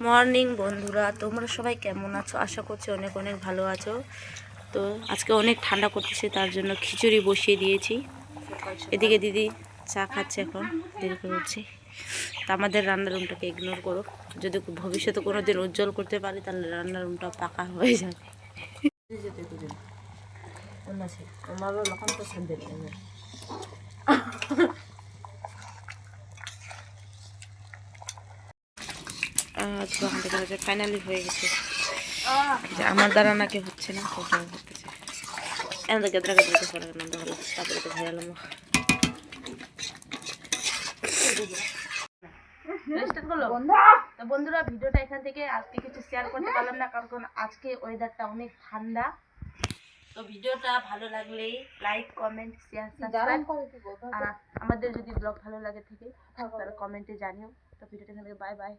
Morning বন্ধুরা, তোমরা সবাই কেমন আছো? আশা করছি অনেক অনেক ভালো আছো। তো আজকে অনেক ঠান্ডা করতেছে, তার জন্য খিচুড়ি বসিয়ে দিয়েছি। এদিকে দিদি চা খাচ্ছে, এখন দেরি করে উঠছি। তো আমাদের রান্নার রুমটাকে ইগনোর করো, যদি ভবিষ্যতে কোনো দিন উজ্জ্বল করতে পারি তাহলে রান্নার রুমটা পাকা হয়ে যাবে। ফাইনালি হয়ে গেছে। আমার দ্বারা নাকি হচ্ছে না, হতেছে তারপরে তো ভাই আলম তো বন্ধুরা, ভিডিওটা এখান থেকে আজকে কিছু শেয়ার করতে পারলাম না, কারণ আজকে ওয়েদারটা অনেক ঠান্ডা। তো ভিডিওটা ভালো লাগলেই লাইক, কমেন্ট, শেয়ার, সাবস্ক্রাইব। আর আমাদের যদি ব্লগ ভালো লাগে থাকে তাহলে কমেন্টে জানিও। তো ভিডিওটা এখান থেকে বাই বাই।